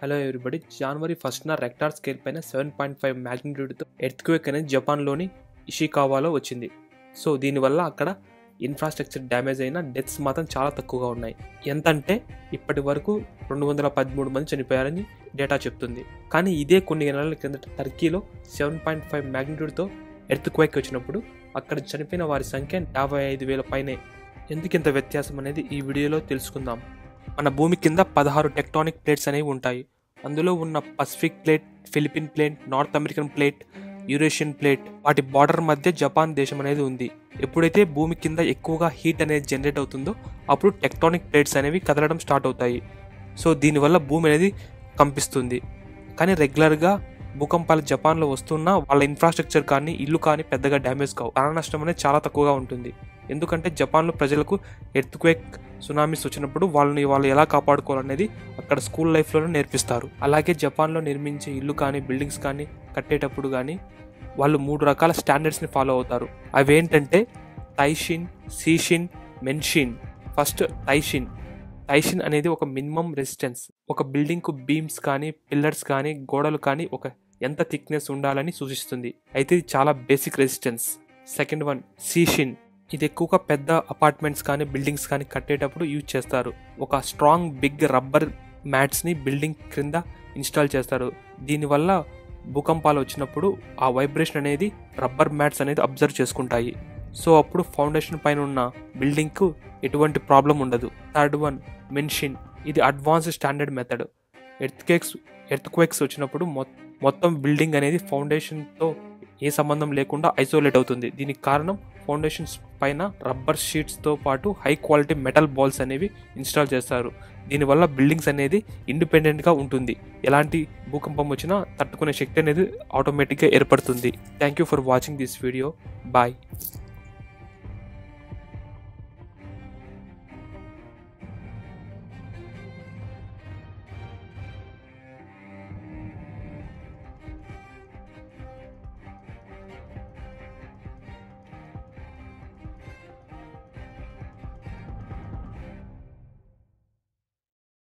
Hello everybody. జనవరి 1న Richter scale పైన 7.5 మ్యాగ్నిట్యూడ్తో ఎర్త్క్వేక్ అనేది జపాన్లోని ఇషికావాలో వచ్చింది. సో దీనివల్ల అక్కడ ఇన్ఫ్రాస్ట్రక్చర్ డ్యామేజ్ అయిన డెత్స్ మాత్రం చాలా తక్కువగా ఉన్నాయి. ఎంతంటే ఇప్పటి వరకు 213 మంది చనిపోయారని డేటా చెప్తుంది. కానీ ఇదే కొన్ని నెలల కిందట టర్కీలో 7.5 మ్యాగ్నిట్యూడ్తో ఎర్త్క్వేక్ వచ్చినప్పుడు అక్కడ చనిపోయిన వారి సంఖ్య 55,000 పైనే. ఎందుకింత వ్యత్యాసం అనేది ఈ వీడియోలో తెలుసుకుందాం. మన భూమి కింద 16 టెక్టానిక్ ప్లేట్స్ అనేవి ఉంటాయి. అందులో ఉన్న Pacific plate, Philippines plate, north American plate, Eurasian plate, వాటి బార్డర్ మధ్య జపాన్ దేశం అనేది ఉంది. ఎప్పుడైతే భూమి కింద ఎక్కువగా హీట్ అనేది జనరేట్ అవుతుందో అప్పుడు టెక్టానిక్ ప్లేట్స్ అనేవి కదలడం స్టార్ట్ అవుతాయి. సో దీనివల్ల భూమి అనేది కంపిస్తుంది. కానీ రెగ్యులర్గా భూకంపాలు జపాన్లో వస్తున్నా వాళ్ళ ఇన్ఫ్రాస్ట్రక్చర్ కానీ ఇల్లు కానీ పెద్దగా డ్యామేజ్ కావు. ప్రాణ నష్టం అనేది చాలా తక్కువగా ఉంటుంది. ఎందుకంటే జపాన్లో ప్రజలకు ఎర్త్క్వేక్, సునామీస్ వచ్చినప్పుడు వాళ్ళు ఎలా కాపాడుకోవాలనేది అక్కడ స్కూల్ లైఫ్లోనే నేర్పిస్తారు. అలాగే జపాన్లో నిర్మించే ఇల్లు కానీ బిల్డింగ్స్ కానీ కట్టేటప్పుడు కానీ వాళ్ళు 3 రకాల స్టాండర్డ్స్ని ఫాలో అవుతారు. అవి ఏంటంటే తైషిన్, సీషిన్, మెన్షిన్. ఫస్ట్ టైషిన్ అనేది ఒక మినిమం రెసిస్టెన్స్. ఒక బిల్డింగ్కు బీమ్స్ కానీ పిల్లర్స్ కానీ గోడలు కానీ ఒక ఎంత థిక్నెస్ ఉండాలని సూచిస్తుంది. అయితే ఇది చాలా బేసిక్ రెసిస్టెన్స్. సెకండ్ వన్ సీషిన్. ఇది ఎక్కువగా పెద్ద అపార్ట్మెంట్స్ కానీ బిల్డింగ్స్ కానీ కట్టేటప్పుడు యూజ్ చేస్తారు. ఒక స్ట్రాంగ్ బిగ్ రబ్బర్ మ్యాట్స్ని బిల్డింగ్ క్రింద ఇన్స్టాల్ చేస్తారు. దీనివల్ల భూకంపాలు వచ్చినప్పుడు ఆ వైబ్రేషన్ అనేది రబ్బర్ మ్యాట్స్ అనేది అబ్జర్వ్ చేసుకుంటాయి. సో అప్పుడు ఫౌండేషన్ పైన ఉన్న బిల్డింగ్కు ఎటువంటి ప్రాబ్లం ఉండదు. థర్డ్ వన్ మెన్షిన్. ఇది అడ్వాన్స్డ్ స్టాండర్డ్ మెథడ్. ఎర్త్క్వేక్స్ వచ్చినప్పుడు మొత్తం బిల్డింగ్ అనేది ఫౌండేషన్తో ఏ సంబంధం లేకుండా ఐసోలేట్ అవుతుంది. దీనికి కారణం ఫౌండేషన్స్ పైన రబ్బర్ షీట్స్తో పాటు హై క్వాలిటీ మెటల్ బాల్స్ అనేవి ఇన్స్టాల్ చేస్తారు. దీనివల్ల బిల్డింగ్స్ అనేది ఇండిపెండెంట్గా ఉంటుంది. ఎలాంటి భూకంపం వచ్చినా తట్టుకునే శక్తి అనేది ఆటోమేటిక్గా ఏర్పడుతుంది. Thank you for watching this video. Bye.